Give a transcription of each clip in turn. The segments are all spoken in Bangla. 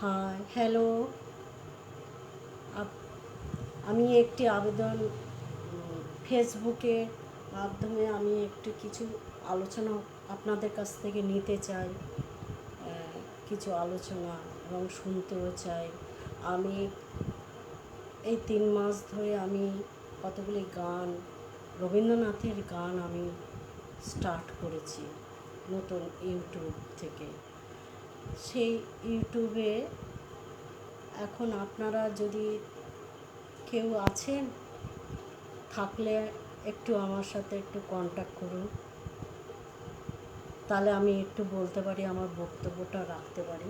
High, hello. আপ- আমি একটি আবেদন ফেসবুকের মাধ্যমে আমি একটু কিছু আলোচনা আপনাদের কাছ থেকে নিতে চাই। কিছু আলোচনা এবং শুনতেও চাই। আমি এই 3 মাস ধরে আমি কতগুলি গান, রবীন্দ্রনাথের গান আমি স্টার্ট করেছি নতুন ইউটিউব থেকে। সেই ইউটিউবে এখন আপনারা যদি কেউ আছেন, থাকলে একটু আমার সাথে একটু কন্ট্যাক্ট করুন, তাহলে আমি একটু বলতে পারি, আমার বক্তব্যটা রাখতে পারি।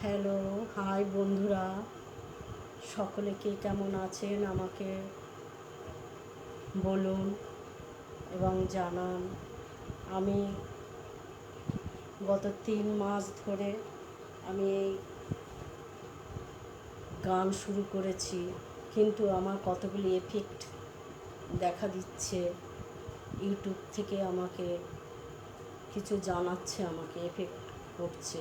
হ্যালো, হাই বন্ধুরা, সকলে কে কেমন আছেন আমাকে বলুন এবং জানান। আমি গত 3 মাস ধরে আমি এই গান শুরু করেছি, কিন্তু আমার কতগুলি এফেক্ট দেখা দিচ্ছে। ইউটিউব থেকে আমাকে কিছু জানাচ্ছে, আমাকে এফেক্ট করছে।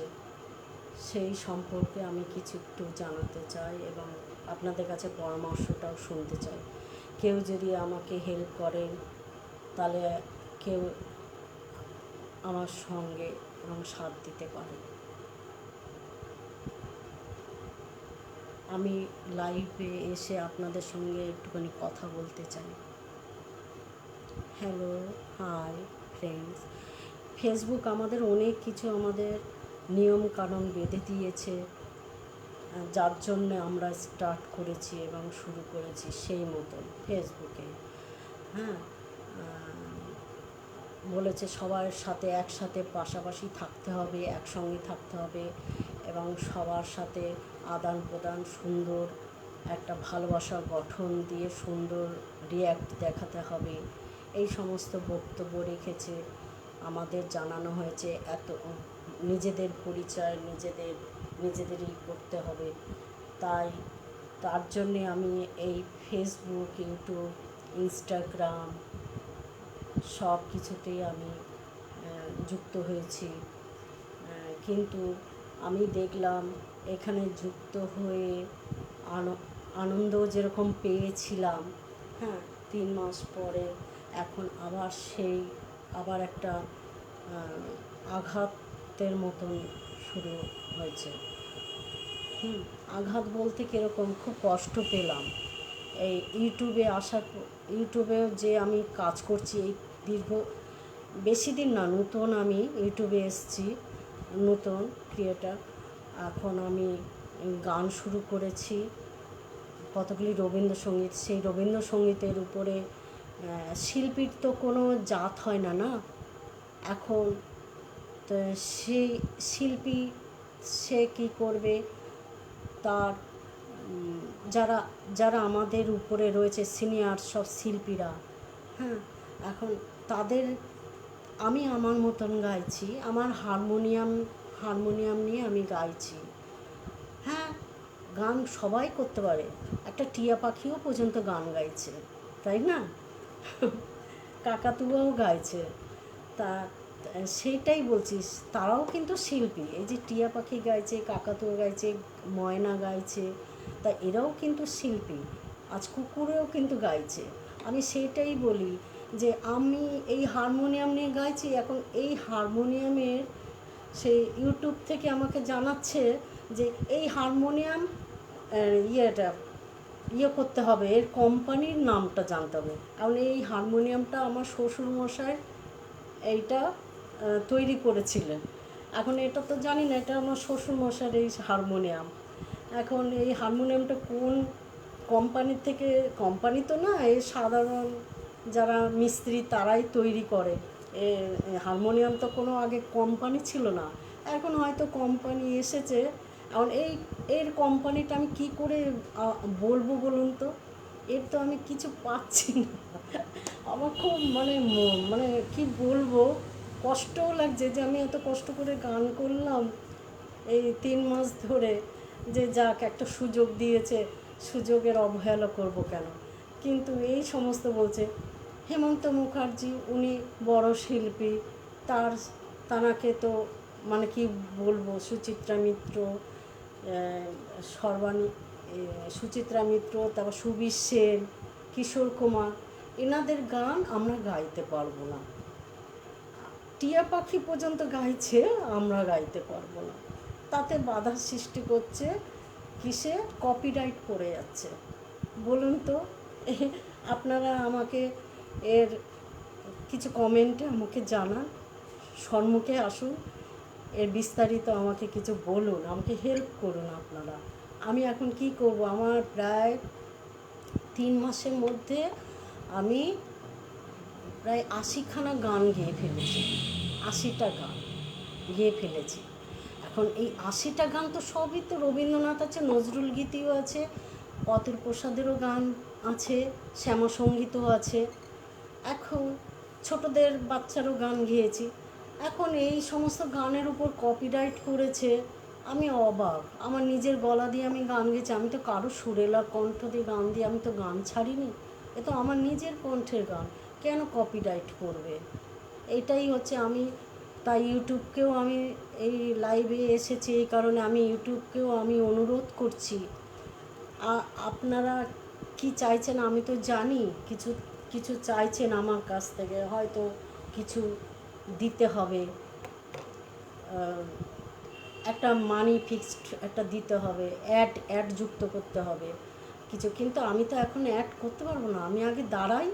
সেই সম্পর্কে আমি কিছু একটু জানাতে চাই এবং আপনাদের কাছে পরামর্শটাও শুনতে চাই। কেউ যদি আমাকে হেল্প করেন, তাহলে কেউ আমার সঙ্গে এবং সাথ দিতে পারে। আমি লাইভে এসে আপনাদের সঙ্গে একটুখানি কথা বলতে চাই। Hello, hi friends. ফেসবুক আমাদের অনেক কিছু, আমাদের নিয়ম কানুন বেঁধে দিয়েছে, যার জন্যে আমরা স্টার্ট করেছি এবং শুরু করেছি সেই মতন ফেসবুকে। হ্যাঁ, বলেছে সবার সাথে একসাথে পাশাপাশি থাকতে হবে, একসঙ্গে থাকতে হবে এবং সবার সাথে আদান প্রদান, সুন্দর একটা ভালোবাসা গঠন দিয়ে সুন্দর রিয়্যাক্ট দেখাতে হবে। এই সমস্ত বক্তব্য রেখেছে, আমাদের জানানো হয়েছে এত নিজেদের পরিচয় নিজেদেরই করতে হবে। তার জন্যে আমি এই ফেসবুক, ইউটিউব, ইনস্টাগ্রাম সব কিছুতেই আমি যুক্ত হয়েছি। কিন্তু আমি দেখলাম এখানে যুক্ত হয়ে আনন্দ যেরকম পেয়েছিলাম, হ্যাঁ, 3 মাস পরে এখন আবার একটা আঘাতের মতন শুরু হয়েছে। আঘাত বলতে কীরকম, খুব কষ্ট পেলাম এই ইউটিউবেও যে আমি কাজ করছি এই দীর্ঘ বেশি দিন না, নতুন আমি ইউটিউবে এসেছি, নতুন ক্রিয়েটার। এখন আমি গান শুরু করেছি, কতগুলি রবীন্দ্রসঙ্গীত। সেই রবীন্দ্রসঙ্গীতের উপরে শিল্পীর তো কোনো জাত হয় না, না এখন। তো সেই শিল্পী সে কী করবে, তার যারা যারা আমাদের উপরে রয়েছে সিনিয়র সব শিল্পীরা, হ্যাঁ, এখন তাদের আমি আমার মতন গাইছি, আমার হারমোনিয়াম নিয়ে আমি গাইছি। হ্যাঁ, গান সবাই করতে পারে, একটা টিয়া পাখিও পর্যন্ত গান গাইছে, তাই না? কাকাতুয়াও গাইছে। তা সেইটাই বলছিস, তারাও কিন্তু শিল্পী। এই যে টিয়া পাখি গাইছে, কাকাতুয়া গাইছে, ময়না গাইছে, তা এরাও কিন্তু শিল্পী। আজ কুকুরেও কিন্তু গাইছে। আমি সেইটাই বলি যে আমি এই হারমোনিয়াম নিয়ে গাইছি। এখন এই হারমোনিয়ামের সেই ইউটিউব থেকে আমাকে জানাচ্ছে যে এই হারমোনিয়াম করতে হবে, এর কোম্পানির নামটা জানতে হবে। কারণ এই হারমোনিয়ামটা আমার শ্বশুরমশাই এইটা তৈরি করেছিলেন। এখন এটা তো জানি না, এটা আমার শ্বশুরমশাইয়ের এই হারমোনিয়াম। এখন এই হারমোনিয়ামটা কোন কোম্পানির থেকে, কোম্পানি তো না, এই সাধারণ যারা মিস্ত্রি তারাই তৈরি করে। হারমোনিয়াম তো কোনো আগে কোম্পানি ছিল না, এখন হয়তো কোম্পানি এসেছে। এখন এর কোম্পানিটা আমি কি করে বলবো বলুন তো, এর তো আমি কিছু পাচ্ছি না। আমার খুব মানে কি বলবো, কষ্টও লাগছে যে আমি এত কষ্ট করে গান করলাম এই 3 মাস ধরে, যে যাক একটা সুযোগ দিয়েছে, সুযোগের অবহেলা করব কেন? কিন্তু এই সমস্ত বলছে হেমন্ত মুখার্জি, উনি বড় শিল্পী, তানাকে তো মানে কি বলবো, সুচিত্রা মিত্র, সর্বাণী, সুচিত্রা মিত্র, তারপর সুবীর সেন, কিশোর কুমার, এনাদের গান আমরা গাইতে পারবো না। টিয়া পাখি পর্যন্ত গাইছে, আমরা গাইতে পারবো না। তাতে বাধার সৃষ্টি করছে কিসে? কপিরাইট পড়ে যাচ্ছে। বলুন তো, আপনারা আমাকে এর কিছু কমেন্টে আমাকে জানান, সম্মুখে আসুন, এর বিস্তারিত আমাকে কিছু বলুন, আমাকে হেল্প করুন আপনারা। আমি এখন কি করব? আমার প্রায় 3 মাসের মধ্যে আমি প্রায় 80খানা গান গেয়ে ফেলেছি, 80টা গান গেয়ে ফেলেছি। এখন এই 80টা গান তো সবই তো রবীন্দ্রনাথ আছে, নজরুল গীতিও আছে, অতুল প্রসাদেরও গান আছে, শ্যামাসঙ্গীতও আছে। এখন ছোটদের বাচ্চারও গান গেয়েছি। এখন এই সমস্ত গানের উপর কপিরাইট করেছে, আমি অবাক। আমার নিজের গলা দিয়ে আমি গান গেয়েছি, আমি তো কারো সুরেলা কণ্ঠ দিয়ে গান দিয়ে আমি তো গান ছাড়িনি, এ তো আমার নিজের কণ্ঠের গান, কেন কপিরাইট করবে? এটাই হচ্ছে, আমি তাই ইউটিউবকেও আমি এই লাইভে এসেছি এই কারণে, আমি ইউটিউবকেও আমি অনুরোধ করছি, আপনারা কি চাইছেন আমি তো জানি, কিছু কিছু চাইছেন আমার কাছ থেকে, হয়তো কিছু দিতে হবে, একটা মানি ফিক্সড একটা দিতে হবে, অ্যাড যুক্ত করতে হবে কিছু, কিন্তু আমি তো এখন অ্যাড করতে পারবো না। আমি আগে দাঁড়াই,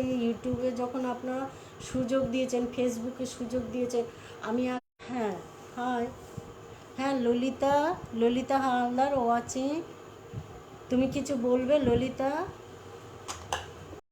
এই ইউটিউবে যখন আপনারা সুযোগ দিয়েছেন, ফেসবুকে সুযোগ দিয়েছেন, আমি হ্যাঁ, হাই, হ্যাঁ, ললিতা, ললিতা হালদার ওয়াচিং। তুমি কিছু বলবে ললিতা?